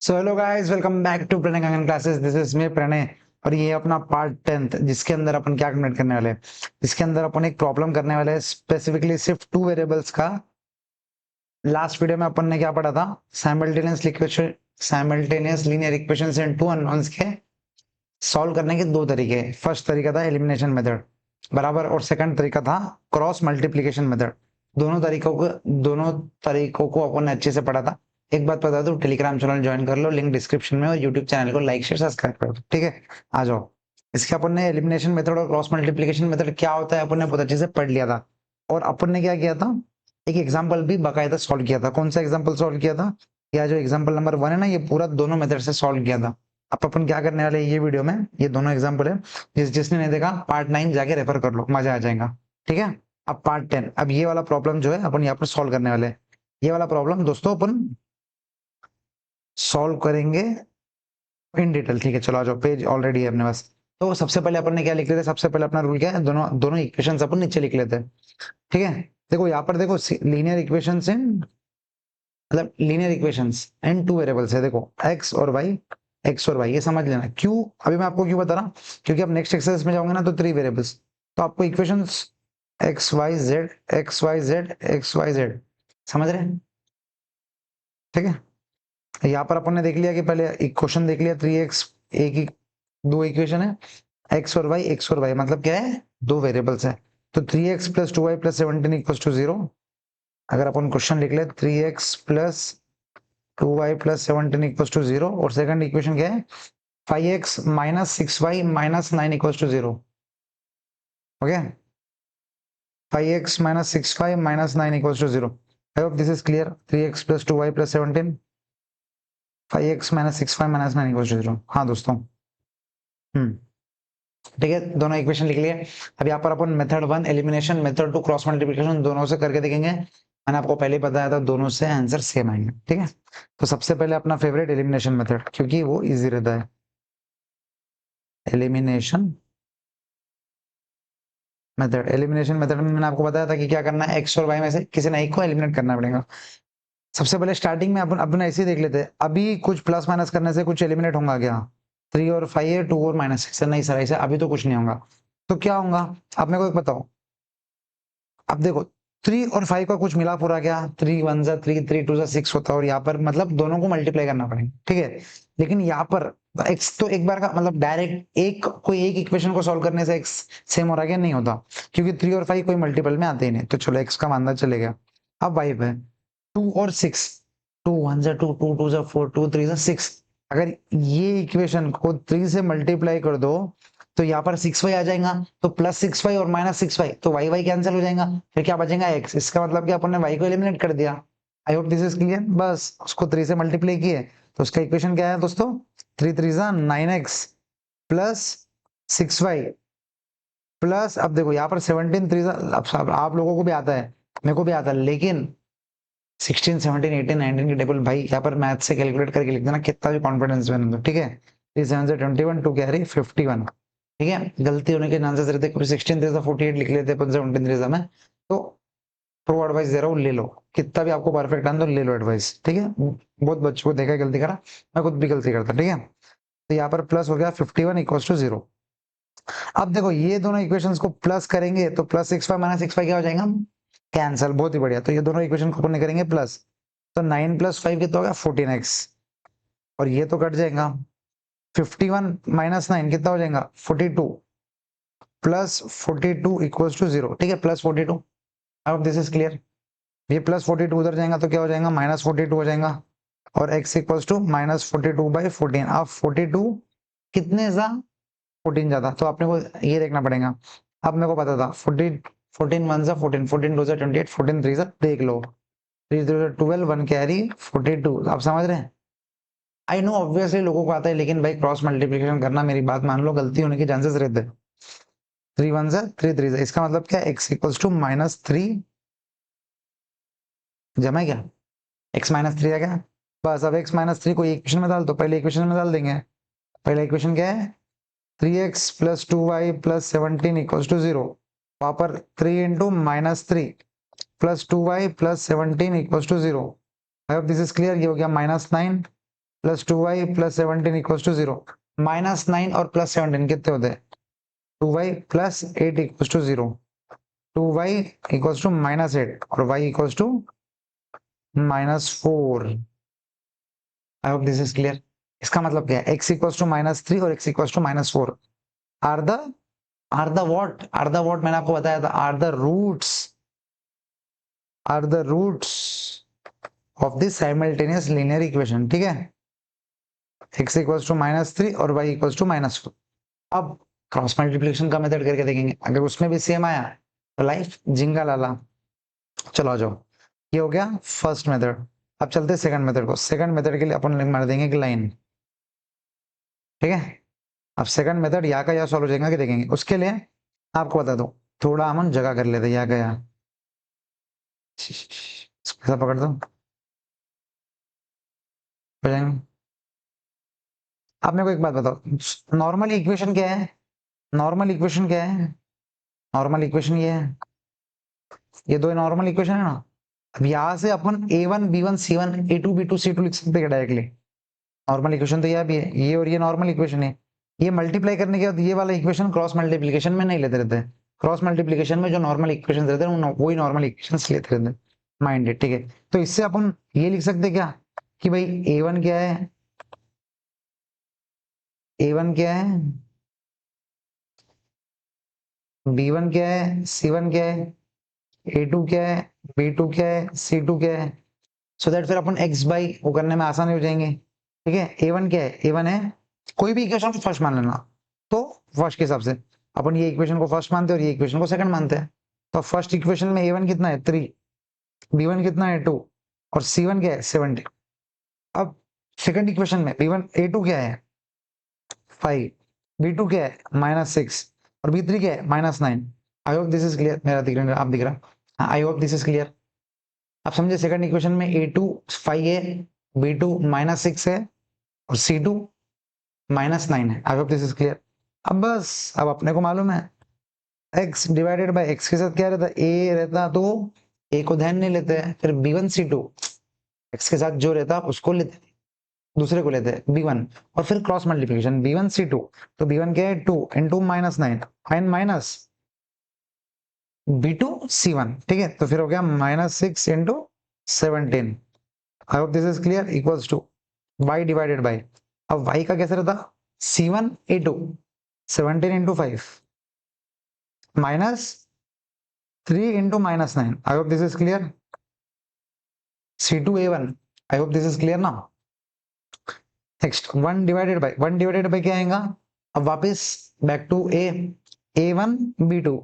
So hello guys, welcome back to Pranay Gagan classes. This is me Pranay और ये अपना part 10th जिसके अंदर अपन क्या कंप्लीट करने वाले हैं। इसके अंदर अपन एक प्रॉब्लम करने वाले हैं, स्पेसिफिकली सिर्फ टू वेरिएबल्स का। लास्ट वीडियो में अपन ने क्या पढ़ा था? Simultaneous linear equations in two unknowns के सॉल्व करने के दो तरीके। फर्स्ट तरीका था एलिमिनेशन मेथड बराबर, और सेकंड तरीका था क्रॉस मल्टीप्लिकेशन मेथड। दोनों तरीकों को अपन ने अच्छे से पढ़ा था। एक बात बता दो, टेलीग्राम चैनल ज्वाइन कर लो, लिंक डिस्क्रिप्शन में, और यूट्यूब चैनल को लाइक शेयर सब्सक्राइब कर दो। ठीक है, आ जाओ। इसके अपन ने एलिमिनेशन मेथड और क्रॉस मल्टीप्लिकेशन मेथड क्या होता है अपन ने बहुत अच्छे से पढ़ लिया था। और अपन ने क्या किया था, एक एग्जाम्पल भी बाकायदा सॉल्व किया था। कौन सा एग्जाम्पल सॉल्व किया था? या जो एग्जाम्पल नंबर 1 है ना, ये पूरा दोनों मेथड से सॉल्व किया था। अब अपन क्या करने वाले हैं ये वीडियो में, ये दोनों एग्जाम्पल है। जिसने नहीं देखा पार्ट 9 जाके रेफर कर लो, मजा आ जाएगा। ठीक है, अब पार्ट 10। अब ये वाला प्रॉब्लम जो है अपन यहाँ पर सॉल्व करने वाले हैं। ये वाला प्रॉब्लम दोस्तों अपन सॉल्व करेंगे इन डिटेल। ठीक है, चलो आ जाओ, पेज ऑलरेडी है अपने पास। तो सबसे पहले अपन ने क्या लिख लेते हैं? सबसे पहले अपना रूल क्या है, दोनों दोनों इक्वेशंस अपन नीचे लिख लेते हैं। ठीक है, देखो यहाँ पर देखो, लीनियर इक्वेशंस इन मतलब linear equations and two variables है। देखो एक्स और वाई, ये समझ लेना। क्यों? अभी मैं आपको क्यों बता रहा हूँ, क्योंकि आप नेक्स्ट एक्सरसाइज में जाओगे ना तो थ्री वेरिएबल्स, तो आपको equations X Y Z X Y Z X Y Z समझ रहे हैं? ठीक है, यहाँ पर अपन ने देख लिया कि पहले इक्वेशन देख लिया, 3x एक ही दो इक्वेशन है, एक्स और वाई मतलब क्या है, दो वेरिएबल्स है। तो 3x plus 2y plus 17 equal to 0। अगर अपन क्वेश्चन लिख ले 3x plus 2y plus 17 equal to 0, और सेकंड इक्वेशन क्या है, 5x minus 6y minus 9 equal to 0। Okay, 5x minus 6y minus 9 equal to 0। I hope this is clear. 3x plus 2y plus 17, 5x minus 6y minus 9 equal to 0। हाँ दोस्तों, ठीक है, दोनों equation लिख लिए। अब यहाँ पर अपन method 1 elimination, method 2 cross multiplication, दोनों से करके देखेंगे। मैंने आपको पहले बताया था दोनों से आंसर सेम आएंगे। ठीक है, तो सबसे पहले अपना फेवरेट एलिमिनेशन मेथड, क्योंकि वो इजी रहता है। एलिमिनेशन एलिमिनेशन मेथड में मैंने आपको बताया था कि क्या करना है, एक्स और वाई में से किसी ना एक को एलिमिनेट करना पड़ेगा। सबसे पहले स्टार्टिंग में अपन ऐसे ही देख लेते हैं, अभी कुछ प्लस माइनस करने से कुछ एलिमिनेट होगा क्या? 3 और 5 है, 2 और माइनस 6 है। नहीं सर, ऐसा अभी तो कुछ नहीं होगा। तो क्या होगा आप मेरे को एक बताओ। अब देखो, 3 और 5 का कुछ मिला पूरा क्या, 3 1 जा 3, 3 2 जा 6 होता है, और यहाँ पर मतलब दोनों को मल्टीप्लाई करना पड़ेगा। ठीक है, लेकिन यहाँ पर एक्स तो एक बार का मतलब डायरेक्ट कोई एक इक्वेशन को सॉल्व करने से एक्स सेम हो रहा है, नहीं होता, क्योंकि 3 और 5 कोई मल्टीपल में आते ही नहीं। तो चलो एक्स का मानना चलेगा। अब वाई पे 2 और 6, 2 1 जा 2, 2 2 जा 4, 2 3 जा 6। अगर ये इक्वेशन को 3 से मल्टीप्लाई कर दो तो यहाँ पर 6y आ जाएगा, तो प्लस 6y और माइनस 6y, तो वाई वाई कैंसिल हो जाएगा, फिर क्या बचेगा x। इसका मतलब कि अपन ने y को एलिमिनेट कर दिया। आई होप दिस इज क्लियर। बस उसको 3 से मल्टीप्लाई किए, तो उसका इक्वेशन क्या है दोस्तों, 3 3 जा 9x प्लस 6y प्लस, अब देखो यहाँ पर 17 3 अब आप लोगों को भी आता है, मेरे को भी आता है, लेकिन 16 17 18 19 की टेबल भाई यहाँ पर मैथ से कैलकुलेट करके लिख देना, कितना भी कॉन्फिडेंस में दो। ठीक है, 3 7 से 21, 2 कैरी 51। ठीक है, गलती होने के चांसेस रहते, कभी 16 3 48 लिख लेते, 17 3 में। तो प्रो एडवाइस दे रहा हूँ, ले लो, कितना भी आपको परफेक्ट आंसर ले लो एडवाइस। ठीक है, बहुत बच्चों को देखा है गलती करा, मैं खुद भी गलती करता। ठीक है, तो यहाँ पर प्लस हो गया 51 इक्वल टू 0। अब देखो ये दोनों इक्वेशंस को प्लस करेंगे तो प्लस 6y माइनस 6y क्या हो जाएगा, कैंसल। बहुत ही बढ़िया, तो ये दोनों इक्वेशन को अपन करेंगे प्लस, तो 9 प्लस 5 कितना होगा 14x, और ये तो कट जाएगा। 51 माइनस 9 कितना हो जाएगा 42, प्लस 42 इक्वल्स टू 0। ठीक है, प्लस 42। अब दिस इज क्लियर। ये प्लस 42 उधर जाएगा तो क्या हो जाएगा, माइनस 42 हो जाएगा, और x equals to minus 42 by 14। अब 42 कितने जा 14 ज्यादा, तो आपने को ये देखना पड़ेगा। अब मेरे को पता था 14 14 1 जा 14, 14 2 जा 28, 14 3 जा देख लो, 3 3 12, 1 कैरी 42। आप समझ रहे हैं? आई नो ऑब्वियसली लोगों को आता है, लेकिन भाई क्रॉस मल्टीप्लिकेशन करना, मेरी बात मान लो, गलती होने के चांसेस रहते हैं। 3 1 जा 3 3 जा, इसका मतलब क्या, x इक्वल्स टू माइनस 3 जमा क्या, x माइनस 3 आ गया। बस अब x माइनस 3 को इक्वेशन में डाल दो, पहले इक्वेशन में डाल देंगे। पहला इक्वेशन क्या है, 3x plus 2y plus 17 equals to 0। वहां पर 3 इंटू माइनस 3 प्लस 2y plus 17 equals to 0। I hope this is clear. ये हो गया minus 9 plus 2y plus 17 equals to 0। -9 और प्लस 17 कितने होते हैं? 2y plus 8 equals to 0। 2y equals to -8 और y equals to -4। I hope this is clear. इसका मतलब क्या है? x इक्वल्स टू -3 और x equals to -4 are the मैंने आपको बताया था are the roots of this simultaneous linear equation. ठीक है, x इक्वल्स टू -3 और y इक्वल्स टू -4। अब क्रॉस मल्टीप्लिकेशन का मेथड करके देखेंगे, अगर उसमें भी सेम आया तो लाइफ जिंगा लाला। चलो आ जाओ, ये हो गया फर्स्ट मेथड। अब चलते हैं सेकंड मेथड को। सेकंड मेथड के लिए अपन मार देंगे कि लाइन। ठीक है, अब सेकंड मेथड या का या सॉल्व हो जाएगा कि देखेंगे। उसके लिए आपको बता दो, थोड़ा हम जगह कर लेते या का या। ऐसा पकड़ दो, हो जाएंगे। आप मेरे को एक बात बताओ, नॉर्मल इक्वेशन क्या है? नॉर्मल इक्वेशन क्या है? नॉर्मल इक्वेशन ये है, ये दो नॉर्मल इक्वेशन है ना। अब यहाँ से अपन a1 b1 c1 a2 b2 c2 लिख सकते हैं डायरेक्टली। नॉर्मल इक्वेशन तो यह भी है, ये और ये नॉर्मल इक्वेशन है। ये मल्टीप्लाई करने के बाद ये वाला इक्वेशन क्रॉस मल्टीप्लिकेशन में नहीं लेते रहते। क्रॉस मल्टीप्लिकेशन में जो नॉर्मल इक्वेशन रहते हैं वही नॉर्मल इक्वेशन लेते रहते हैं। माइंडेड, ठीक है। तो इससे अपन ये लिख सकते हैं क्या कि भाई a1 क्या है, a1 क्या है, b1 क्या है, c1 क्या है, a2 क्या है, b2 क्या है, c2 क्या है। सो दैट फिर अपन x बाई वो करने में आसानी हो जाएंगे। ठीक है, a1 क्या है? a1 है, कोई भी इक्वेशन को फर्स्ट मान लेना। तो फर्स्ट के हिसाब से अपन ये इक्वेशन को फर्स्ट मानते हैं और ये इक्वेशन को सेकंड मानते हैं। तो फर्स्ट इक्वेशन में a1 कितना है 3, b1 कितना है 2 और c1 क्या है 70। अब सेकंड इक्वेशन में b1 a2 क्या है 5, b2 क्या है -6 और b3 क्या है -9। I hope this is clear. मेरा दिख रहा है, आप दिख रहा? आई होप दिस इज क्लियर। आप समझे, सेकंड इक्वेशन में a2 5 है, b2 -6 है और c2 -9 है। आई होप दिस इज क्लियर। अब बस, अब अपने को मालूम है x डिवाइडेड बाय x के साथ क्या रहता है, a रहता तो a को ध्यान नहीं लेते हैं, फिर b1 c2 x के साथ जो रहता उसको लेते, दूसरे को लेते हैं b1 और फिर क्रॉस मल्टीप्लिकेशन b1 c2। तो b1 क्या है 2 into -9 and minus b2 c1। ठीक है, तो फिर हो गया -6 into 17। I hope this is clear. Equals to y divided by, अब y का कैसे रहता c1 a2 17 into 5 minus 3 into -9। I hope this is clear. c2 a1, I hope this is clear ना। नेक्स्ट 1 डिवाइडेड बाय क्या आएगा, अब वापस back to a1 b2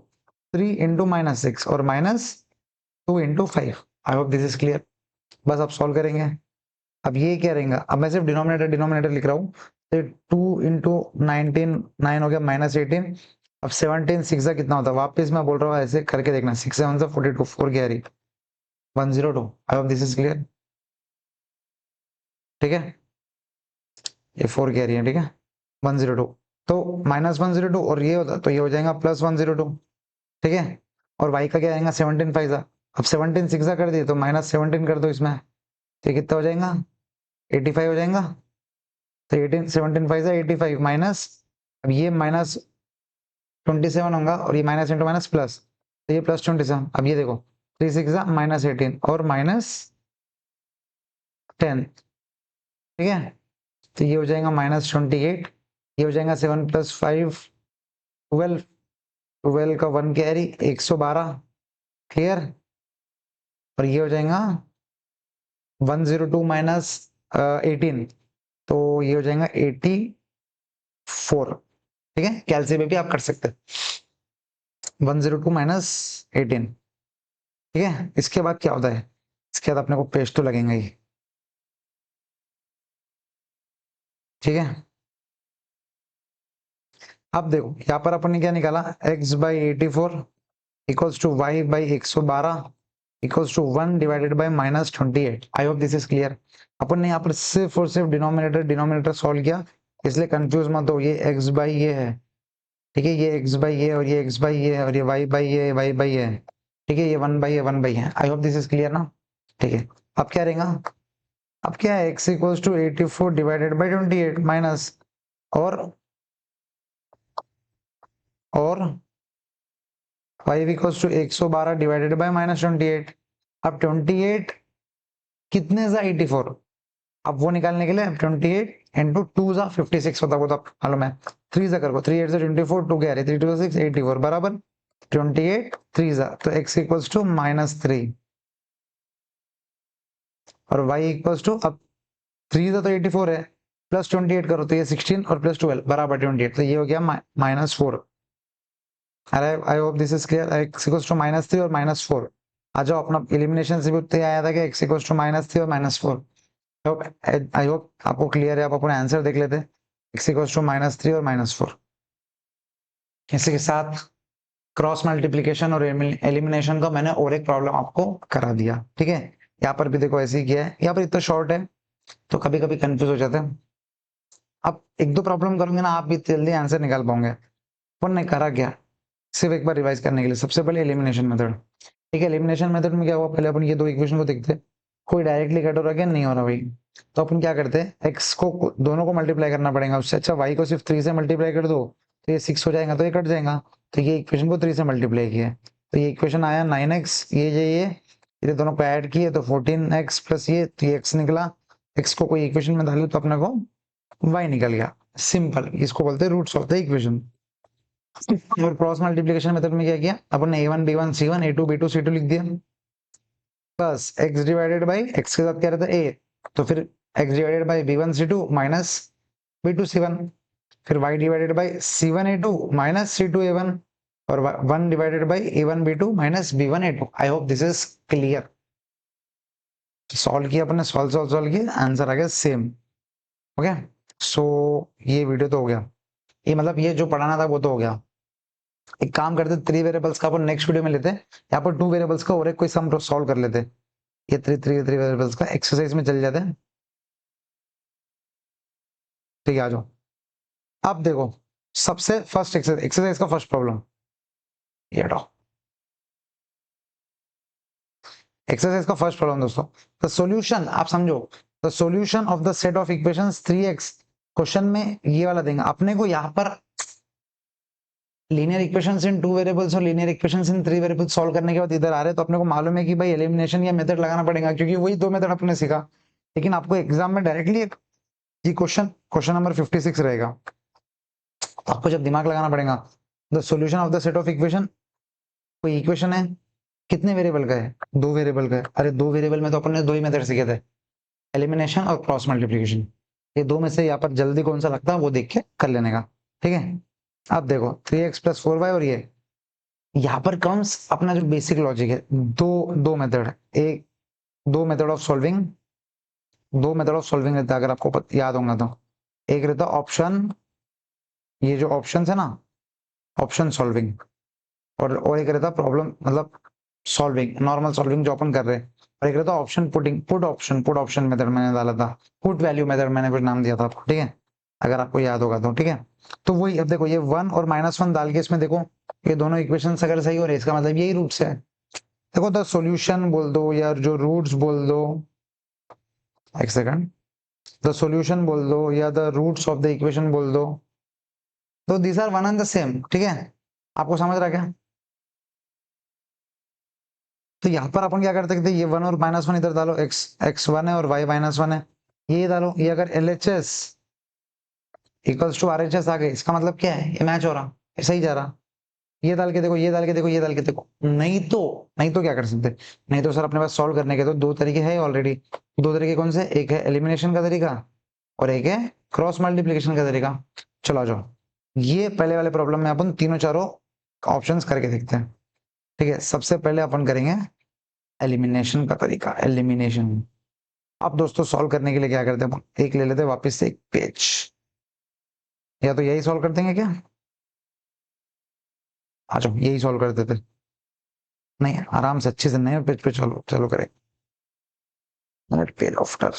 3 into -6 और -2 into 5। I hope this is clear. बस आप solve करेंगे। अब ये क्या रहेगा, अब मैं सिर्फ डिनोमिनेटर लिख रहा हूँ। तो 2 इंटू 19 9 हो गया -18। अब 17 6 कितना होता है, वापस मैं बोल रहा हूँ ऐसे करके देखना। 6 7 42 4 carry 102। I hope this is clear. ठीक है, ये 4 कैरी है। ठीक है, 102 तो -102 और ये होता तो ये हो जाएगा +102। ठीक है, और y का क्या आएगा 17 5 अब 17 6 कर दिए तो -17 कर दो इसमें, तो कितना हो जाएगा 85 हो जाएगा। तो 18 17 5 85 माइनस, अब ये -27 होगा और ये माइनस इंटू माइनस प्लस, तो ये +27। अब ये देखो 3 6 -18 और -10। ठीक है, तो ये हो जाएगा -28। ये हो जाएगा 7 + 5 12, 12 का 1 कैरी 112। क्लियर, और ये हो जाएगा 102 माइनस 18, तो ये हो जाएगा 84। ठीक है, कैलसी में भी आप कर सकते हैं 102 माइनस 18। ठीक है, इसके बाद क्या होता है, इसके बाद अपने को पेज तो लगेंगे ही। ठीक है, अब देखो यहाँ पर अपन ने क्या निकाला, x by 84 equals to y by 112 equals to 1 divided by -28। I hope this is clear. अपन ने यहाँ पर सिर्फ और सिर्फ डिनोमिनेटर सॉल्व किया, इसलिए कंफ्यूज मत हो। ये x बाई ये है, ठीक है, ये x बाई ये और ये x बाई ये और ये y बाई ये y बाई है। ठीक है, ये 1 बाई है 1 बाई है। आई होप दिस इज क्लियर ना। ठीक है, अब क्या रहेगा, अब क्या है, x equals to 84 divided by 28 minus और 5 equals to 112 divided by minus 28। अब 28 कितने जा 84, अब वो निकालने के लिए 28 इंटू 2 जा 56 होता, वो तो मालूम है। 3 जा कर 3 8 से 24, 2 क्या है 3 2 6 84 बराबर 28 3 जा, तो x इक्वल्स टू -3 और y इक्वल्स टू, अब 3 जा तो 84 है, प्लस 28 करो तो ये 16 और प्लस 12 बराबर 28, तो ये हो गया -4। अरे I hope this is clear. x equals to -3 और -4। आ जाओ, अपना एलिमिनेशन से भी उत्तर आया था कि x इक्वल्स टू -3 और -4। आई होप आपको क्लियर है। आप अपना आंसर देख लेते, x इक्वल्स टू -3 और -4। इसी के साथ क्रॉस मल्टीप्लिकेशन और एलिमिनेशन का मैंने और एक प्रॉब्लम आपको करा दिया, ठीक है। यहाँ पर भी देखो ऐसे ही किया है, यहाँ पर इतना शॉर्ट है तो कभी कभी कंफ्यूज हो जाते हैं। अब एक दो प्रॉब्लम करूंगे ना, आप भी जल्दी आंसर निकाल पाओगे। अपन ने करा क्या, सिर्फ एक बार रिवाइज करने के लिए, सबसे पहले एलिमिनेशन मेथड। ठीक है, एलिमिनेशन मेथड में क्या हुआ, पहले अपन ये दो इक्वेशन को देखते, कोई डायरेक्टली कट हो रहा है क्या, नहीं हो रहा भाई। तो अपन क्या करते हैं, एक्स को दोनों को मल्टीप्लाई करना पड़ेगा, उससे अच्छा वाई को सिर्फ 3 से मल्टीप्लाई कर दो, तो ये 6 हो जाएगा, तो ये कट जाएगा। तो ये इक्वेशन को 3 से मल्टीप्लाई किया, तो ये इक्वेशन आया 9x, ये दोनों को ऐड किए तो 14x प्लस ये, तो ये x निकला। x को कोई इक्वेशन में डालो तो अपने को y निकल गया। सिंपल, इसको बोलते हैं रूट्स ऑफ द इक्वेशन। और क्रॉस मल्टीप्लिकेशन मेथड में क्या किया अपन ने, a1 b1 c1 a2 b2 c2 लिख दिया, बस x डिवाइडेड बाई x के साथ क्या रहता है a, तो फिर x divided by b1 c2 minus b2 c1, फिर y divided by c1 a2 minus c2 a1 और 1 divided by a1 b2 minus b1 a2। I hope this is clear. Solve किया अपने, सॉल्व किया, answer आ गया same. Okay, सो ये video तो हो गया, ये मतलब ये जो पढ़ाना था वो तो हो गया। एक काम करते, 3 वेरिएबल्स का अपन नेक्स्ट वीडियो में लेते हैं, यहाँ पर 2 वेरिएबल्स का और एक कोई सम सॉल्व कर लेते हैं। ये 3 वेरिएबल्स का एक्सरसाइज में चल जाते हैं। ठीक है, आ जाओ। अब देखो, सबसे फर्स्ट एक्सरसाइज का फर्स्ट प्रॉब्लम, ये हटाओ। एक्सरसाइज का फर्स्ट प्रॉब्लम दोस्तों, द सॉल्यूशन, आप समझो, the solution of the set of equations 3x। Question में ये वाला देंगे अपने को, यहाँ पर लीनियर इक्वेशंस इन 2 वेरिएबल्स और लीनियर इक्वेशंस इन 3 वेरिएबल्स सॉल्व करने के बाद इधर आ रहे हैं, तो अपने को मालूम है कि भाई एलिमिनेशन या मेथड लगाना पड़ेगा, क्योंकि वही दो मेथड अपने सीखा। लेकिन आपको एग्जाम में डायरेक्टली एक ये क्वेश्चन नंबर 56 रहेगा, तो आपको जब दिमाग लगाना पड़ेगा, the solution of the set of equation, कोई इक्वेशन है, कितने वेरिएबल का है, 2 वेरिएबल का है। अरे 2 वेरिएबल में तो अपन ने 2 ही मेथड सीखे थे, एलिमिनेशन और क्रॉस मल्टीप्लिकेशन। ये दो में से यहाँ पर जल्दी कौन सा लगता है वो देख के कर लेने का, ठीक है। अब देखो 3x प्लस 4y, और ये यहाँ पर कम्स अपना जो बेसिक लॉजिक है, दो दो मेथड, एक दो मेथड ऑफ सॉल्विंग, दो मेथड ऑफ सॉल्विंग रहता है, अगर आपको याद होगा तो। एक रहता ऑप्शन, ये जो ऑप्शन है ना, ऑप्शन सॉल्विंग, और एक रहता प्रॉब्लम मतलब सॉल्विंग, नॉर्मल सॉल्विंग जो अपन कर रहे हैं। और एक रहता option putting, put option method मैंने डाला था, पुट वैल्यू मेथड मैंने कुछ नाम दिया था आपको, ठीक है, अगर आपको याद होगा तो, ठीक है। तो वही, अब देखो ये 1 और -1 डाल के इसमें देखो, ये दोनों इक्वेशन अगर सही हो रहे, इसका मतलब यही रूट्स है। देखो द सॉल्यूशन बोल दो या जो रूट्स बोल दो, एक सेकंड, द सॉल्यूशन बोल दो या the roots of the equation बोल दो, तो these are one and the same, ठीक है। आपको समझ रहा क्या। तो यहाँ पर अपन क्या करते थे, ये 1 और -1 इधर डालो, x1 है और y -1 है, ये डालो, ये अगर LHS इक्वल्स टू RHS आ गए, इसका मतलब क्या है, ये मैच हो रहा, ये सही जा रहा। ये डाल के देखो, ये डाल के देखो, ये डाल के देखो, नहीं तो क्या कर सकते, नहीं तो सर अपने पास सॉल्व करने के तो दो तरीके हैं ऑलरेडी। दो तरीके कौन से, एक है एलिमिनेशन का तरीका और एक है क्रॉस मल्टीप्लिकेशन का तरीका। चलो आ जाओ, ये पहले वाले प्रॉब्लम में अपन तीनों चारों ऑप्शंस करके देखते हैं, ठीक है। सबसे पहले अपन करेंगे एलिमिनेशन का तरीका, एलिमिनेशन। अब दोस्तों सॉल्व करने के लिए क्या करते हैं, अपन एक ले लेते हैं वापस से एक पेज, या तो यही सॉल्व कर देंगे क्या, आ जाओ यही सॉल्व कर देते, नहीं आराम से अच्छे से नए पेज पे चलो चलो करें, पेज आफ्टर,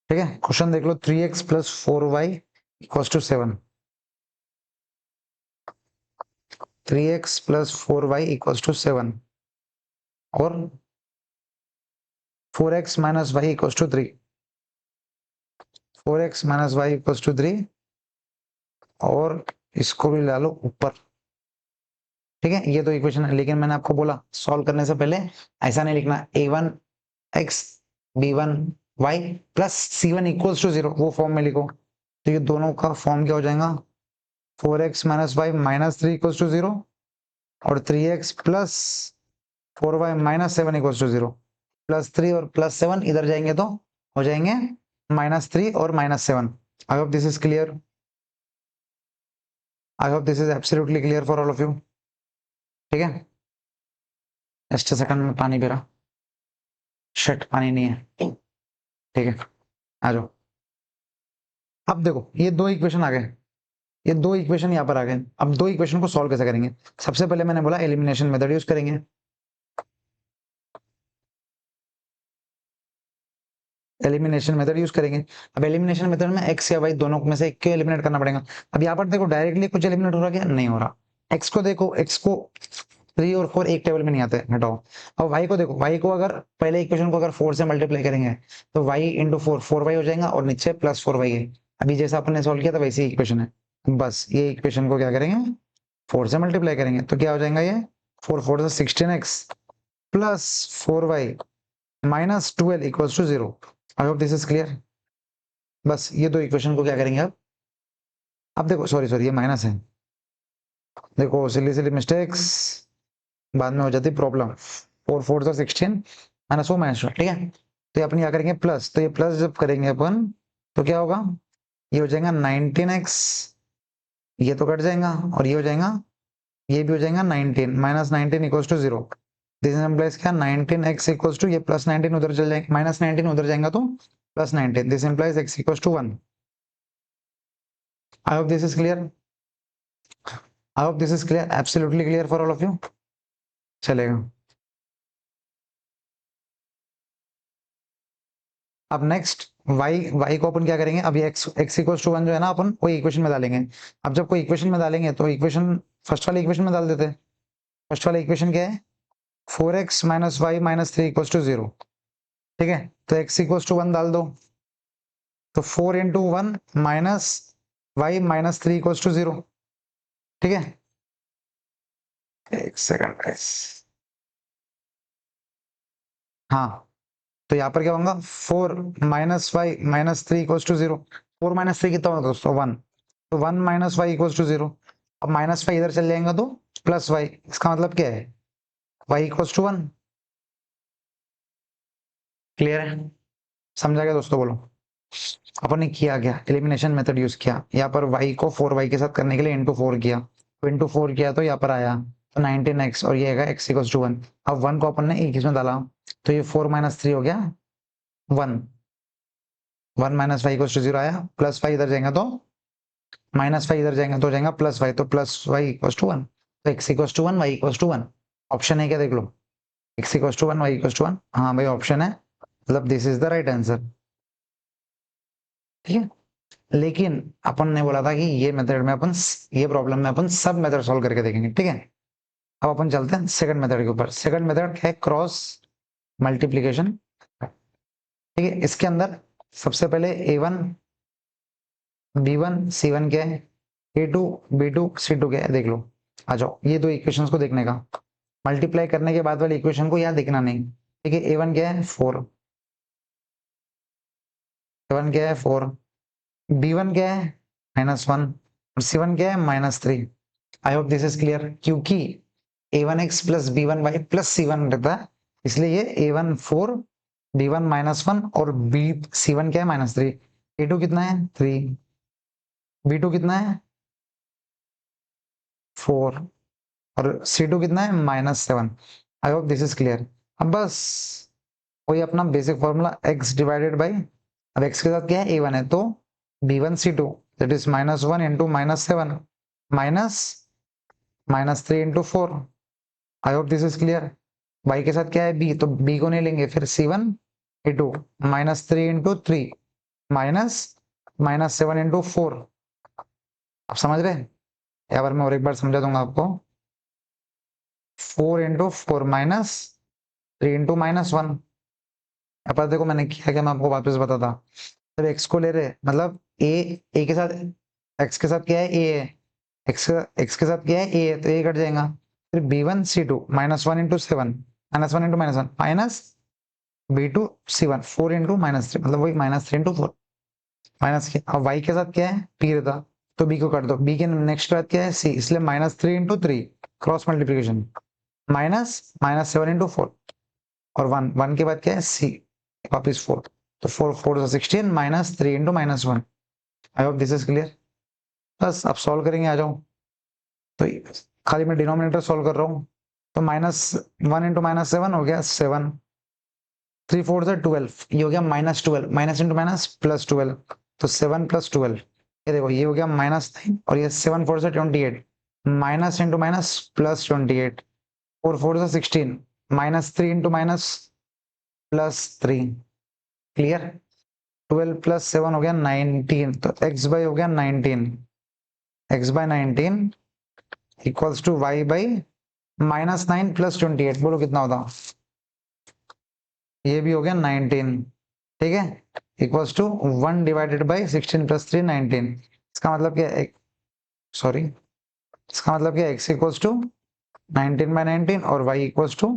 ठीक है। क्वेश्चन देख लो, 3x plus 4y equals to 7, 3x plus 4y equals to 7, और 4x minus Y equals to 3, 4x minus Y equals to 3 और इसको भी ला लो ऊपर। ठीक है, ये तो इक्वेशन है, लेकिन मैंने आपको बोला सॉल्व करने से पहले ऐसा नहीं लिखना a1x b1y plus c1 equals to 0, वो फॉर्म में लिखो। तो ये दोनों का फॉर्म क्या हो जाएगा, 4x minus Y minus 3 equals to 0 और 3x plus 4y minus 7 equals to 0। Plus 3 और प्लस 7 इधर जाएंगे तो हो जाएंगे -3 और -7। आई hope this is clear, I hope this is absolutely clear for all of you. ठीक है, जस्ट सेकंड में पानी पी रहा, शट पानी नहीं है। ठीक है, आ जाओ। अब देखो ये दो इक्वेशन आ गए, ये दो इक्वेशन यहाँ पर आ गए। अब दो इक्वेशन को सॉल्व कैसे करेंगे, सबसे पहले मैंने बोला एलिमिनेशन मेथड यूज करेंगे। एलिमिनेशन मेथड यूज करेंगे। अब एलिमिनेशन मेथड में एक्स या वाई दोनों में से एक को एलिमिनेट करना पड़ेगा। अब यहाँ पर देखो डायरेक्टली कुछ एलिमिनेट हो रहा है क्या, नहीं हो रहा। एक्स को देखो, एक्स को 3 और 4 एक टेबल में नहीं आते, हटाओ। अब वाई को देखो, वाई को अगर पहले इक्वेशन को अगर 4 से मल्टीप्लाई करेंगे तो वाई इंटू 4 वाई हो जाएगा और नीचे प्लस 4 वाई है। अभी जैसा अपने सॉल्व किया था वैसी इक्वेशन है, बस ये इक्वेशन को क्या करेंगे 4 से मल्टीप्लाई करेंगे तो क्या हो जाएगा ये 4 4 से 16x plus 4y minus 12 equals to 0। I hope this is clear. बस ये दो इक्वेशन को क्या करेंगे अब देखो सॉरी सॉरी ये माइनस है, देखो सिली सिली मिस्टेक्स बाद में हो जाती प्रॉब्लम। 4 4 से 16 माइनस वो माइनस, ठीक है। तो ये अपन क्या करेंगे प्लस, तो ये प्लस जब करेंगे अपन तो क्या होगा, ये हो जाएगा 19x, ये तो कट जाएगा और ये हो जाएगा, ये भी हो जाएगा 19 minus 19 equals to 0। This implies क्या 19x इक्वल्स टू, ये प्लस 19 उधर चल जाएगा, माइनस 19 उधर जाएगा तो plus 19, this implies x equals to 1। I hope this is clear, I hope this is clear, absolutely clear for all of you. चलेगा। अब नेक्स्ट y को अपन क्या करेंगे, अभी x इक्वल्स टू 1 जो है ना अपन कोई इक्वेशन में डालेंगे। अब जब कोई इक्वेशन में डालेंगे तो इक्वेशन फर्स्ट वाले इक्वेशन में डाल देते हैं। फर्स्ट वाला इक्वेशन क्या है 4x minus Y minus 3 equals to 0। ठीक है, तो x इक्वल्स टू 1 डाल दो, तो 4 into 1 minus Y minus 3 equals to 0। ठीक है, एक सेकंड गाइस, हाँ तो यहाँ पर क्या होगा 4 minus Y minus 3 equals to 0। 4 minus 3 कितना होगा दोस्तों 1, तो 1 माइनस वाई इक्वल्स टू 0। अब माइनस वाई इधर चल जाएगा तो प्लस वाई, इसका मतलब क्या है वाई इक्वल्स टू 1। क्लियर है, समझा गया दोस्तों, बोलो। अपन ने किया क्या, एलिमिनेशन मेथड यूज किया, यहाँ पर y को 4y के साथ करने के लिए इंटू 4 किया, तो इंटू 4 किया तो यहाँ पर आया तो 19x और ये है x इक्वल्स टू 1। अब 1 को अपन ने एक इसमें डाला तो ये 4 माइनस 3 हो गया 1, 1 माइनस वाई इक्वल्स टू 0 आया, प्लस वाई इधर जाएगा तो माइनस वाई इधर जाएगा तो हो जाएगा प्लस वाई, तो प्लस वाई इक्वल्स टू 1, तो x equals to 1 Y equals to 1। Option है क्या देख लो, x equals to 1 Y equals to 1, हाँ भाई ऑप्शन है, मतलब this is the right answer. ठीक है, लेकिन अपन ने बोला था कि ये मेथड में अपन, ये प्रॉब्लम में अपन सब मेथड सॉल्व करके देखेंगे। ठीक है, अब अपन चलते हैं सेकंड मेथड के ऊपर। सेकंड मेथड है क्रॉस मल्टीप्लिकेशन। ठीक है, इसके अंदर सबसे पहले a1 b1 c1 क्या है, a2 b2 c2 क्या है देख लो। आ जाओ ये दो इक्वेशंस को देखने का, मल्टीप्लाई करने के बाद वाले इक्वेशन को यहाँ देखना नहीं। ठीक है, a1 क्या है 4, a1 क्या है 4, b1 क्या है -1 और c1 क्या है -3। आई होप दिस इज क्लियर, क्योंकि a1x plus b1y plus c1 रहता है, इसलिए ये a1 4 b1 -1 और b c1 क्या है -3। a2 कितना है 3, b2 कितना है 4 और c2 कितना है -7। आई होप दिस इज क्लियर। अब बस वही अपना basic formula x divided by, अब x के साथ क्या है a1 है तो b1 c2 that is -1 into -7 minus -3 into 4। I hope this is clear. y के साथ क्या है b, तो b को नहीं लेंगे, फिर c1 a2 -3 into 3 minus -7 into 4। आप समझ रहे हैं, यहाँ पर मैं और एक बार समझा दूंगा आपको। 4 इंटू 4 माइनस 3 इंटू -1, अब देखो मैंने किया क्या, मैं आपको वापस बताता। जब x को ले रहे मतलब a के साथ, x के साथ क्या है a है, x के साथ क्या है a है, तो a कट जाएगा। फिर b1 c2 -1 into 7, -1 into -1 minus b2 c1 4 into -3, मतलब वही -3 इंटू 4 माइनस के। अब y के साथ क्या है p रहता, तो b को काट दो, b के नेक्स्ट बाद क्या है c, इसलिए -3 इंटू 3 क्रॉस मल्टीप्लीकेशन -7 इंटू 4 और 1 के बाद क्या है c वापिस 4, तो 4 4 16 -3 into -1। I hope this is clear. बस अब सॉल्व करेंगे, आ जाओ। तो खाली मैं डिनोमिनेटर सॉल्व कर रहा हूँ, तो -1 इंटू -7 हो गया 7, 3 4 से 12, ये हो गया -12, माइनस इंटू माइनस +12, तो 7 + 12, ये देखो ये हो गया -9 और ये 7 4 से 28, माइनस इंटू माइनस +28, 4 4 से 16, -3 इंटू माइनस +3, क्लियर। 12 + 7 हो गया 19, तो x बाई हो गया 19, x by 19 equals to y by -9 + 28, बोलो कितना होता। ये भी हो गया 19, ठीक है, इक्वल्स टू 1 डिवाइडेड बाई 16 + 3 19। इसका मतलब क्या है, सॉरी, इसका मतलब क्या है, x इक्वल्स टू 19/19 और y equals to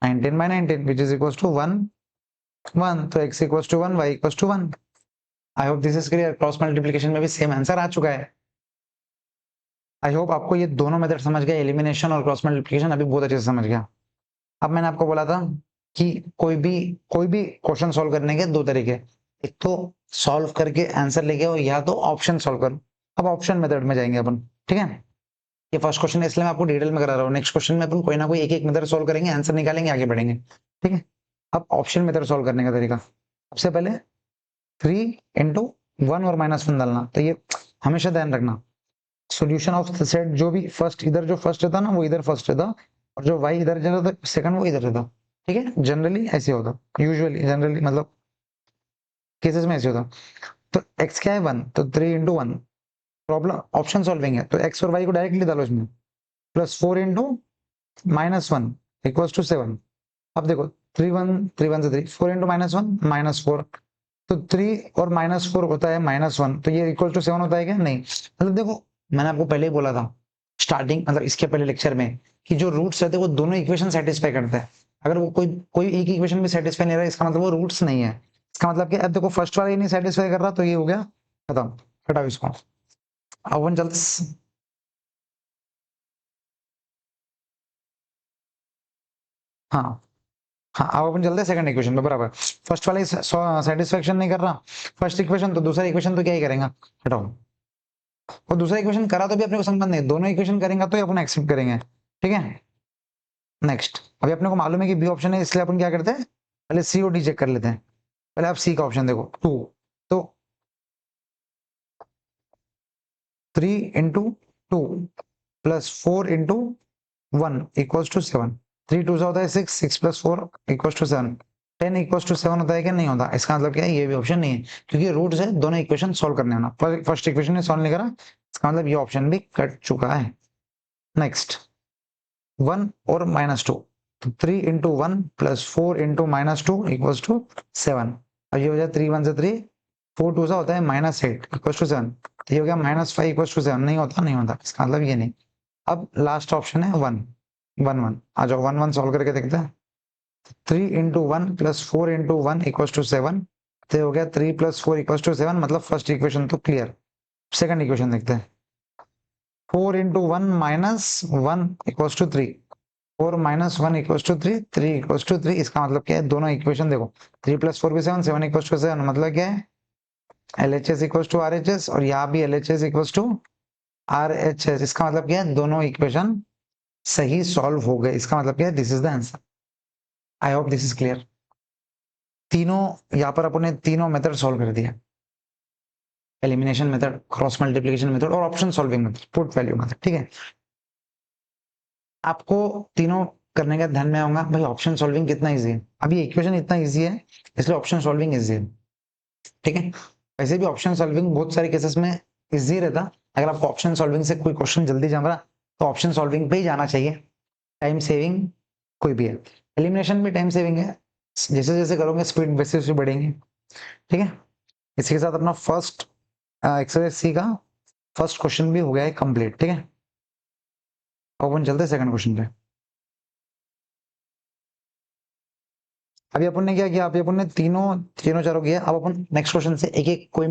19/19 which is equals to 1 1, तो x equals to 1, y equals to 1। I hope this is clear. Cross multiplication में भी सेम आंसर आ चुका है। आई होप आपको ये दोनों मेथड समझ गए, एलिमिनेशन और क्रॉस मल्टीप्लिकेशन अभी बहुत अच्छे से समझ गया। अब मैंने आपको बोला था कि कोई भी क्वेश्चन सॉल्व करने के दो तरीके, एक तो सॉल्व करके आंसर लेके आओ, या तो ऑप्शन सॉल्व करो। अब ऑप्शन मेथड में जाएंगे अपन, ठीक है। ये फर्स्ट क्वेश्चन है इसलिए मैं आपको डिटेल में करा रहा हूँ, नेक्स्ट क्वेश्चन में अपन कोई ना कोई एक मेथड सॉल्व करेंगे, आंसर निकालेंगे, आगे बढ़ेंगे, ठीक है। अब ऑप्शन मेथड सॉल्व करने का तरीका, सबसे पहले 3 × 1 और -1 डालना, तो ये हमेशा ध्यान रखना, सॉल्यूशन ऑफ द सेट जो भी फर्स्ट, इधर जो फर्स्ट रहता ना वो इधर फर्स्ट रहता, और जो y इधर रहता सेकंड वो इधर रहता, ठीक है। जनरली ऐसे होता, यूजुअली जनरली मतलब केसेस में ऐसे होता। तो x क्या है 1, तो 3 × 1, प्रॉब्लम ऑप्शन सॉल्विंग है, तो x और y को डायरेक्टली डालो इसमें, +4 × -1 इक्वल्स टू 7। अब देखो 3 1 3 1 से 3, 4 × -1 -4, तो 3 और -4 होता है -1, तो ये इक्वल टू 7 होता है क्या, नहीं। मतलब देखो मैंने आपको पहले ही बोला था स्टार्टिंग, मतलब इसके पहले लेक्चर में, कि जो रूट्स रहते हैं वो दोनों इक्वेशन सेटिस्फाई करते हैं। अगर वो कोई कोई एक इक्वेशन भी सेटिस्फाई नहीं रहा, इसका मतलब वो रूट्स नहीं है। इसका मतलब क्या, अब देखो फर्स्ट वाला ही नहीं सेटिस्फाई कर रहा, तो ये हो गया खत्म, हटाओ इसको। अब अपन चलते, हाँ हाँ, अब अपन चलते हैं सेकंड इक्वेशन पे, बराबर। फर्स्ट वाला सेटिस्फेक्शन नहीं कर रहा, फर्स्ट इक्वेशन, तो दूसरा इक्वेशन तो क्या ही करेंगे, हटाओ। और दूसरा इक्वेशन करा तो भी अपने को संबंध नहीं, दोनों इक्वेशन करेंगे तो ही अपन एक्सेप्ट करेंगे, ठीक है। नेक्स्ट, अभी अपने को मालूम है कि बी ऑप्शन है, इसलिए अपन क्या करते हैं, पहले सी और डी चेक कर लेते हैं। पहले आप सी का ऑप्शन देखो 2, तो 3 × 2 +4 × 1 इक्वल्स टू 7, 3 2 होता है 6, 6 + 4 इक्वल्स टू 7, 10 इक्वल्स टू 7 होता है क्या, नहीं होता। इसका मतलब क्या है, ये भी ऑप्शन नहीं है, क्योंकि रूट्स है, दोनों इक्वेशन सॉल्व करने होना, फर्स्ट इक्वेशन ने सॉल्व नहीं करा, इसका मतलब ये ऑप्शन भी कट चुका है। नेक्स्ट 1 और -2, तो 3 × 1 +4 × -2 इक्वल्स टू 7। अब ये हो जाए 3 1 से 3, 4 2 सा होता है -8 इक्वल्स टू 7, तो ये हो गया -5 इक्वल्स टू 7, नहीं होता, नहीं होता, इसका मतलब ये नहीं। अब लास्ट ऑप्शन है 1 1 1, आ जाओ 1 1 सॉल्व करके देखते हैं। 3 × 1 +4 × 1 इक्वल्स टू 7, तो हो गया 3 + 4 इक्वल्स टू 7, मतलब फर्स्ट इक्वेशन तो क्लियर। सेकंड इक्वेशन देखते हैं, 4 × 1 -1 equals to 3, 4 - 1 equals to 3, 3 equals to 3, इसका मतलब क्या है, दोनों इक्वेशन देखो, 3 + 4 भी 7, 7 इक्वल्स टू 7, मतलब क्या है, LHS इक्वल्स टू RHS, और यहाँ भी LHS इक्वल्स टू RHS, इसका मतलब क्या है, दोनों इक्वेशन सही सॉल्व हो गए, इसका मतलब क्या है, this is the answer. I hope this is clear. तीनों यहाँ पर अपने तीनों मेथड सॉल्व कर दिया, elimination method, cross multiplication method और option solving method, put value method, ठीक है। आपको तीनों करने का ध्यान में आऊंगा भाई, ऑप्शन सॉल्विंग कितना इजी है, अभी इक्वेशन इतना इजी है इसलिए ऑप्शन सॉल्विंग इजी है, ठीक है। वैसे भी ऑप्शन सॉल्विंग बहुत सारे केसेस में इजी रहता, अगर आपको ऑप्शन सॉल्विंग से कोई क्वेश्चन जल्दी जम रहा तो ऑप्शन सॉल्विंग पे ही जाना चाहिए, टाइम सेविंग कोई भी है। एलिमिनेशन भी टाइम सेविंग है, जैसे जैसे करोगे स्पीड वैसे वैसे बढ़ेंगे, ठीक है। इसी के साथ अपना फर्स्ट एक्सरसाइज सी का फर्स्ट क्वेश्चन भी हो गया है कंप्लीट, ठीक है। अब अपन चलते हैं सेकंड क्वेश्चन पे। अभी अपन ने क्या किया, अभी अपन ने तीनों तीनों चारों किया। अब अपन नेक्स्ट क्वेश्चन से एक एक कोई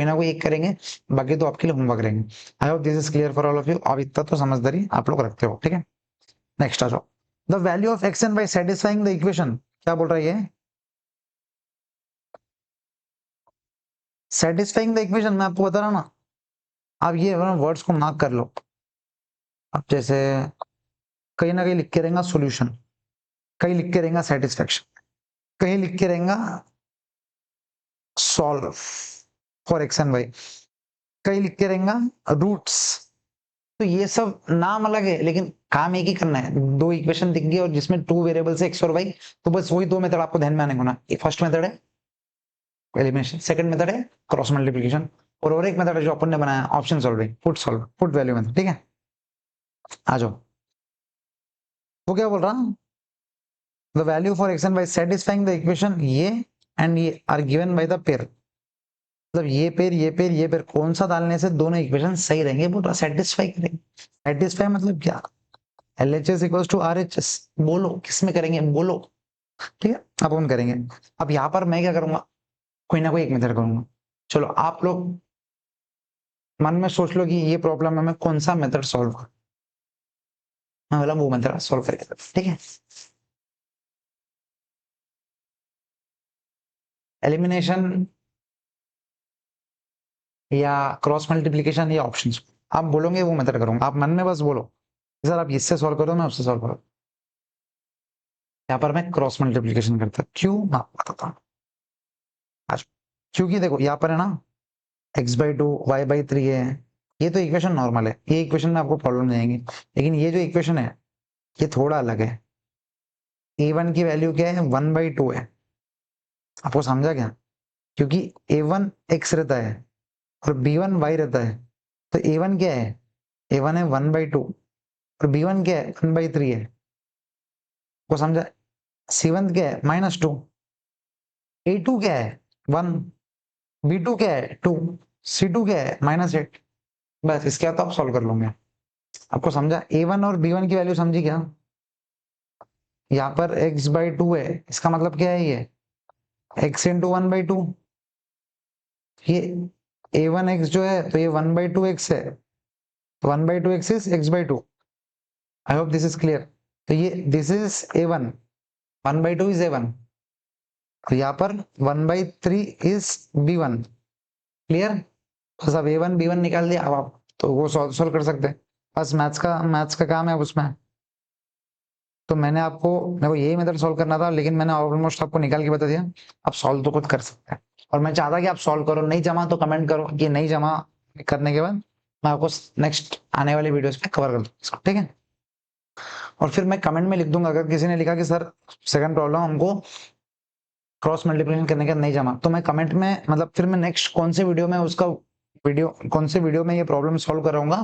ना कोई एक करेंगे, बाकी तो आपके लिए होमवर्क रहेंगे। आई hope this is clear for all of you. अब इतना तो समझदारी आप लोग रखते हो, ठीक है। नेक्स्ट आ जाओ। The value of X and Y satisfying the equation, क्या बोल रहा है ये? सेटिस्फाइंग द इक्वेशन, मैं आपको बता रहा हूं ना। आप ये वर्ड्स को मार्क कर लो। अब जैसे कहीं ना कहीं लिख के रहेगा सोल्यूशन, कहीं लिख के रहेगा सेटिस्फेक्शन, कहीं लिख के रहेगा solve for X and Y, कहीं लिख के रहेगा रूट्स। तो ये सब नाम अलग है लेकिन काम एक ही करना है। दो इक्वेशन दिख गई और जिसमें टू वेरिएबल्स है एक्स और वाई, तो बस वही दो मेथड आपको ध्यान में आने को ना। फर्स्ट मेथड है एलिमिनेशन, सेकंड मेथड है क्रॉस मल्टीप्लिकेशन, और एक मेथड है जो अपन ने बनाया option solving, put value method, ठीक है। आ जाओ। वो क्या बोल रहा, the value for X and Y satisfying the equation ये एंड ये are given by the pair. मतलब ये पेयर ये पेयर ये पेयर कौन सा डालने से दोनों इक्वेशन सही रहेंगे, बोल रहा सेटिस्फाई करेंगे। सेटिस्फाई मतलब क्या? LHS equals to RHS। बोलो किसमें करेंगे, बोलो, ठीक है। अब हम करेंगे। अब यहाँ पर मैं क्या करूंगा, कोई ना कोई एक मेथड करूंगा। चलो आप लोग मन में सोच लो कि ये प्रॉब्लम है, मैं कौन सा मेथड सॉल्व करूं। मैं बोला वो मेथड सॉल्व करके, ठीक है। एलिमिनेशन या क्रॉस मल्टीप्लीकेशन या ऑप्शंस, आप बोलोगे वो मेथड करूंगा। आप मन में बस बोलो सर आप इससे सॉल्व करो, मैं उससे सॉल्व करो। यहाँ पर मैं क्रॉस मल्टीप्लीकेशन करता, क्यों मैं आपको बताता हूँ आज। क्योंकि देखो यहाँ पर है ना x/2 y/3 है, ये तो इक्वेशन नॉर्मल है, ये इक्वेशन में आपको प्रॉब्लम नहीं आएंगी। लेकिन ये जो इक्वेशन है ये थोड़ा अलग है। a1 की वैल्यू क्या है, 1/2 है। आपको समझा क्या? क्योंकि a1 x रहता है और b1 y रहता है, तो a1 क्या है, a1 है 1/2 और b1 क्या है 1/3 है। को समझा? c1 क्या है -2, a2 क्या है 1, b2 क्या है 2, c2 क्या है -8। बस इसके बाद तो आप सॉल्व कर लोगे। आपको समझा? a1 और b1 की वैल्यू समझी क्या? यहाँ पर x/2 है, इसका मतलब क्या है, ये x इंटू 1/2। ये a1x जो है तो ये 1/2x है, तो 1/2x is x/2। I hope this is clear. तो ये this is a1, 1/2 is a1, तो यहाँ पर 1/3 इज b1। क्लियर? बस अब a1 b1 निकाल दिया, अब आप तो वो सॉल्व कर सकते हैं। बस मैथ्स का काम है उसमें। तो मैंने आपको मेरे को यही मेथड सॉल्व करना था, लेकिन मैंने ऑलमोस्ट आपको निकाल के बता दिया। आप सॉल्व तो खुद कर सकते हैं। और मैं चाहता कि आप सॉल्व करो, नहीं जमा तो कमेंट करो कि नहीं जमा। करने के बाद मैं आपको नेक्स्ट आने वाली वीडियोस पे कवर कर दूंगा, ठीक है। और फिर मैं कमेंट में लिख दूंगा, अगर किसी ने लिखा कि सर सेकंड प्रॉब्लम हमको क्रॉस मल्टीप्लिकेशन करने का नहीं जमा, तो मैं कमेंट में मतलब फिर मैं नेक्स्ट कौन से वीडियो में उसका कौन से वीडियो में ये प्रॉब्लम सॉल्व कराऊंगा,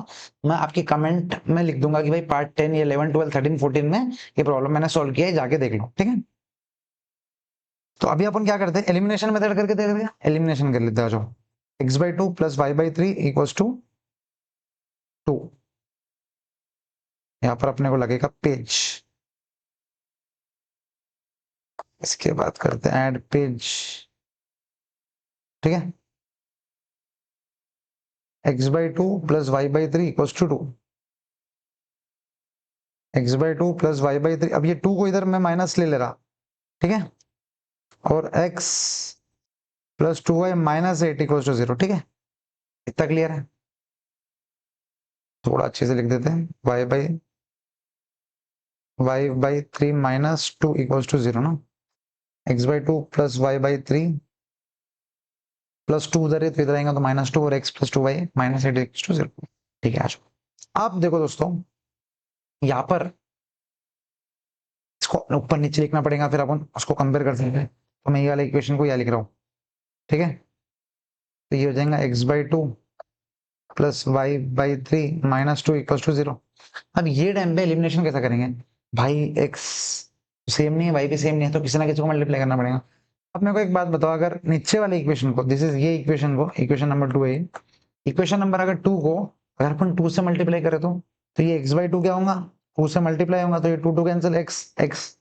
मैं आपकी कमेंट में लिख दूंगा कि भाई पार्ट 10 या 11 12 13 14 में ये प्रॉब्लम मैंने सॉल्व किया है, जाके देख लो, ठीक है। तो अभी अपन क्या करते हैं, एलिमिनेशन मेथड करके देख रहे हैं, एलिमिनेशन कर लेते हैं। जो x/2 plus y/3 equals to 2, यहाँ पर अपने को लगेगा पेज। इसके बाद करते हैं ऐड पेज, ठीक है। x/2 plus y/3 equals to 2, x/2 plus y/3। अब ये 2 को इधर मैं माइनस ले रहा, ठीक है। और x plus 2y -8 equals to 0, ठीक है। इतना क्लियर है? थोड़ा अच्छे से लिख देते हैं, y/3 -2 इक्वल्स टू 0 ना। x/2 प्लस y/3 प्लस 2 उधर है तो इधर आएगा तो -2, और x plus 2y -8 equals to 0, ठीक है। आज आप देखो दोस्तों, यहाँ पर इसको ऊपर नीचे लिखना पड़ेगा, फिर अपन उसको कंपेयर कर सकते हैं। तो मैं ये वाले इक्वेशन को यहाँ लिख रहा हूँ, ठीक है। तो ये हो जाएगा x/2 plus y/3 -2 equals to 0। अब ये टाइम पे एलिमिनेशन कैसा करेंगे भाई, x सेम नहीं है, वाई भी सेम नहीं है, तो किसी ना किसी को मल्टीप्लाई करना पड़ेगा। अब मेरे को एक बात बताओ, अगर नीचे वाले इक्वेशन को, दिस इज ये इक्वेशन को, इक्वेशन नंबर 2 है, इक्वेशन नंबर अगर 2 को अगर अपन 2 से मल्टीप्लाई करें तो ये x बाई 2 क्या होगा, 2 से मल्टीप्लाई होगा तो ये 2 कैंसिल, x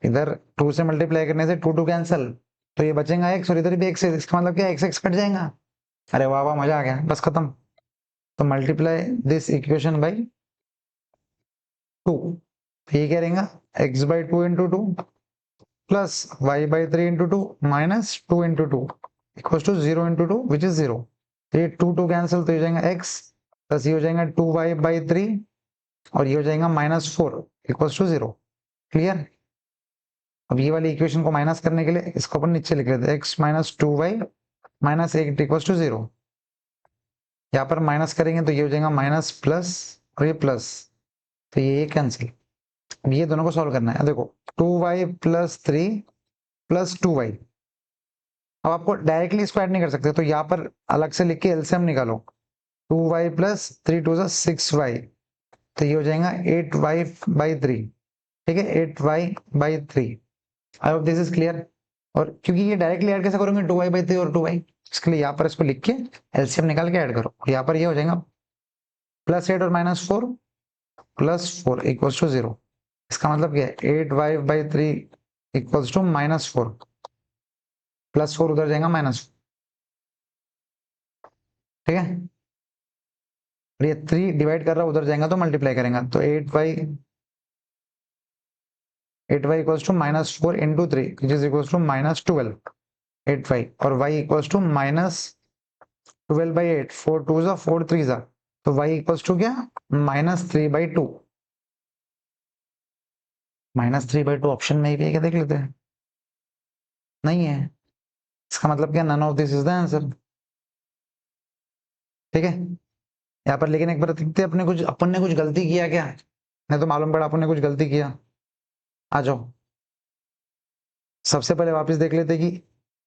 इधर 2 से मल्टीप्लाई करने से 2 कैंसिल, तो ये बचेगा x और इधर भी x है, इसका मतलब क्या x कट जाएगा। अरे वाह वाह, मजा आ गया, बस खत्म। तो मल्टीप्लाई दिस इक्वेशन बाई 2, तो ये क्या रहेगा, x by 2 into 2 plus y by 3 into 2 minus 2 into 2 equal to 0 into 2 which is 0। तो ये 2 कैंसिल, तो ये हो जाएगा x प्लस ये हो जाएगा 2y बाई 3 और ये हो जाएगा -4 इक्वल टू 0। क्लियर। अब ये वाली इक्वेशन को माइनस करने के लिए इसको अपन नीचे लिख लेते हैं, x minus 2y minus 8 equal to 0। यहाँ पर माइनस करेंगे तो ये हो जाएगा माइनस प्लस और ये प्लस, तो ये कैंसिल। ये दोनों को सॉल्व करना है। देखो 2y प्लस 3 प्लस 2y, अब आपको डायरेक्टली इसको ऐड नहीं कर सकते, तो यहाँ पर अलग से लिख के एलसीएम निकालो। 2y प्लस 3 टू 6y, तो ये हो जाएगा 8y बाई 3। ठीक है, 8y by 3। I hope this is clear. और क्योंकि ये डायरेक्टली ऐड कैसे करोगे 2y बाई 3 और 2y, इसके लिए यहाँ पर इसको लिख के एलसीएम निकाल के ऐड करो। यहाँ पर ये हो जाएगा +8 और -4 +4 इक्वल्स टू 0। इसका मतलब क्या है, 8y बाई 3 इक्वल्स टू -4, +4 उधर जाएगा -4। ठीक है, और ये 3 डिवाइड कर रहा है उधर जाएगा तो मल्टीप्लाई करेंगे, तो 8y equals to -4 into 3 which is equals to -12 8y, और y इक्वल्स टू -12 बाई 8, 4 2 जा 4 3 जा, तो y इक्वल्स टू क्या, -3 बाई 2। -3 बाई 2 ऑप्शन में ही भी है क्या, देख लेते हैं। नहीं है, इसका मतलब क्या, none of this is the answer. ठीक है, यहाँ पर लेकिन एक बार देखते हैं अपन ने कुछ गलती किया क्या, नहीं तो मालूम पड़ा अपन ने कुछ गलती किया। आ जाओ, सबसे पहले वापस देख लेते कि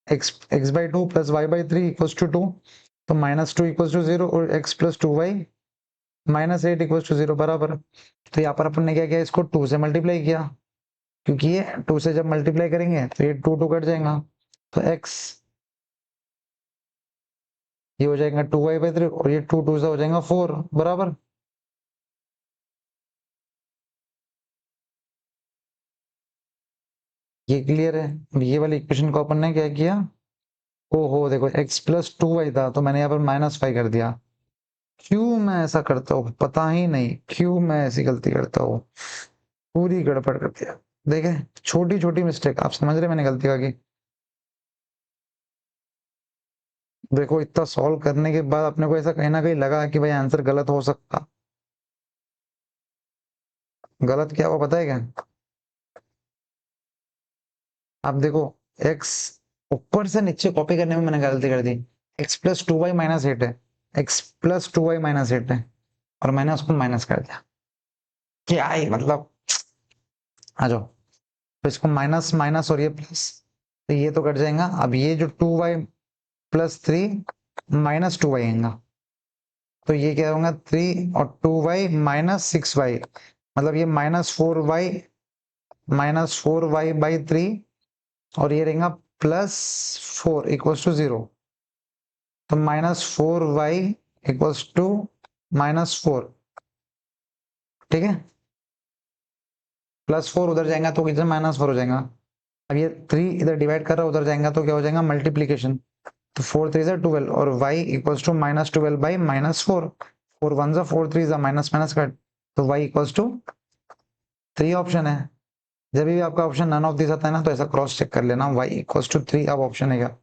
x by 2 plus y by 3 equals to 2, तो -2 इक्वल्स टू 0 और x plus 2y -8 equals to 0 बराबर। तो यहाँ पर अपन ने क्या किया, इसको 2 से मल्टीप्लाई किया, क्योंकि ये 2 से जब मल्टीप्लाई करेंगे तो ये 2 कट जाएगा, तो x ये हो जाएगा 2y बाई 3 और ये 2 से हो जाएगा 4 बराबर। ये क्लियर है। अब ये वाली इक्वेशन को अपन ने क्या किया, ओहो देखो x प्लस 2y था तो मैंने यहाँ पर -5 कर दिया। क्यों मैं ऐसा करता हूँ पता ही नहीं, क्यों मैं ऐसी गलती करता हूँ, पूरी गड़बड़ कर दिया। देखे, छोटी छोटी मिस्टेक, आप समझ रहे मैंने गलती का की। देखो इतना सॉल्व करने के बाद अपने को ऐसा कहीं ना कहीं लगा कि भाई आंसर गलत हो सकता। गलत क्या हुआ पता है क्या, आप देखो x ऊपर से नीचे कॉपी करने में मैंने गलती कर दी। x प्लस 2y माइनस 8 है, x प्लस 2y माइनस 8 है, और मैंने उसको माइनस कर दिया। क्या है मतलब, आ जाओ, तो इसको माइनस माइनस और ये प्लस, तो ये तो कट जाएगा। अब ये जो 2y प्लस 3 माइनस 2y आएगा, तो ये क्या होगा 3 और 2y -6y, मतलब ये -4y बाई 3, और ये रहेगा +4 इक्वल्स टू 0, तो -4y इक्वल्स टू -4। ठीक है, +4 उधर जाएगा तो कितना -4 हो जाएगा। अब ये 3 इधर डिवाइड कर रहा है उधर जाएगा तो क्या हो जाएगा मल्टीप्लीकेशन, तो 4 3 12 और y इक्वल्स टू -12 बाई -4, 4 1 जा 4 3 जा माइनस माइनस कट, तो y इक्वल्स टू 3 ऑप्शन है। जब भी आपका ऑप्शन नन ऑफ दिस आता है ना तो ऐसा क्रॉस चेक कर लेना, y इक्वल्स टू 3 अब ऑप्शन है क्या।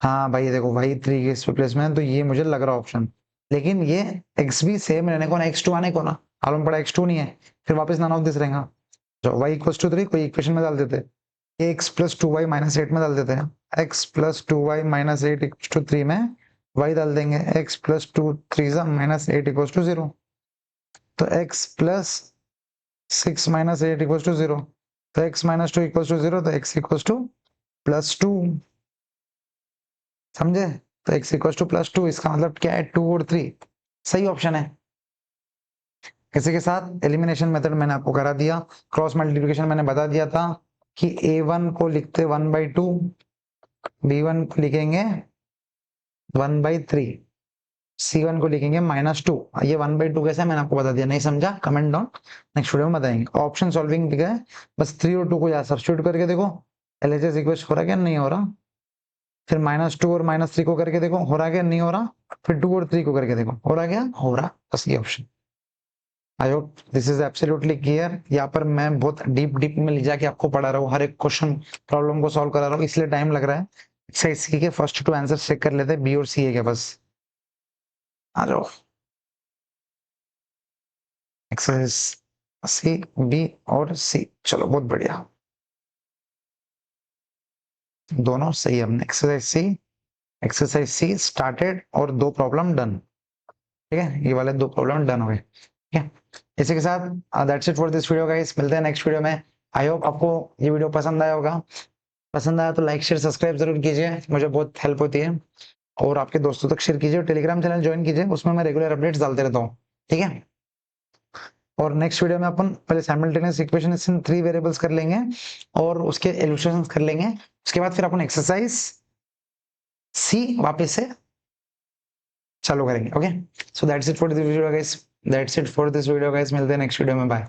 हाँ भाई देखो y 3 के इस प्लेस में, तो ये मुझे लग रहा ऑप्शन, लेकिन ये x भी सेम रहने को ना, x2 आने को ना, मालूम पड़ा x2 नहीं है, फिर वापस नन ऑफ दिस रहेगा। जो y इक्वल्स टू 3 कोई इक्वेशन में डाल देते, x प्लस 2y माइनस 8 में डाल देते हैं, x plus 2y minus 8 equals to 3 में y डाल देंगे, x प्लस 2 3 -8 इक्वल्स टू 0, तो x plus 6 minus 8 equals to 0, तो x माइनस 2 इक्वल्स टू 0, तो x इक्वल्स टू +2। समझे, तो x इक्वल्स टू +2, इसका मतलब क्या है 2 और 3 सही ऑप्शन है। इसी के साथ एलिमिनेशन मेथड मैंने आपको करा दिया, क्रॉस मल्टीप्लिकेशन मैंने बता दिया था कि a1 को लिखते 1/2, b1 को लिखेंगे 1/3, c1 को लिखेंगे -2। ये 1/2 कैसे है मैंने आपको बता दिया, नहीं समझा कमेंट डाउन, नेक्स्ट वीडियो में बताएंगे। ऑप्शन सॉल्विंग भी गए, बस 3 और 2 को सब्स्टिट्यूट करके देखो एलएचएस इक्वेशन हो रहा क्या नहीं हो रहा, फिर -2 और -3 को करके देखो हो रहा क्या नहीं हो रहा, फिर 2 और 3 को करके देखो हो रहा क्या हो रहा, बस ये option. I hope this is absolutely clear. यहाँ पर मैं बहुत डीप में ले जाके आपको पढ़ा रहा हूँ, हर एक क्वेश्चन प्रॉब्लम को सॉल्व करा रहा हूँ, इसलिए टाइम लग रहा है। एक्सरसाइज सी के फर्स्ट 2 आंसर चेक कर लेते हैं, बी और सी है क्या, बस आ जाओ। एक्सरसाइज सी, बी और सी, चलो बहुत बढ़िया, दोनों सही है हमने। एक्सरसाइज सी स्टार्टेड और 2 प्रॉब्लम डन, ठीक है, ये वाले 2 प्रॉब्लम डन हो गए, ठीक है। इसी के साथ that's it for this video guys, मिलते हैं नेक्स्ट वीडियो में। आई होप आपको ये वीडियो पसंद आया होगा, पसंद आया तो लाइक शेयर सब्सक्राइब जरूर कीजिए, मुझे बहुत हेल्प होती है। और आपके दोस्तों तक शेयर कीजिए, टेलीग्राम चैनल ज्वाइन कीजिए, उसमें मैं रेगुलर अपडेट्स डालते रहता हूँ, ठीक है। और नेक्स्ट वीडियो में अपन पहले साइमल्टेनियस इक्वेशंस इन 3 वेरिएबल्स कर लेंगे और उसके इलस्ट्रेशंस कर लेंगे, उसके बाद फिर अपन एक्सरसाइज सी वापस से चालू करेंगे। Okay, so that's it for this video guys, मिलते हैं नेक्स्ट वीडियो में, बाय।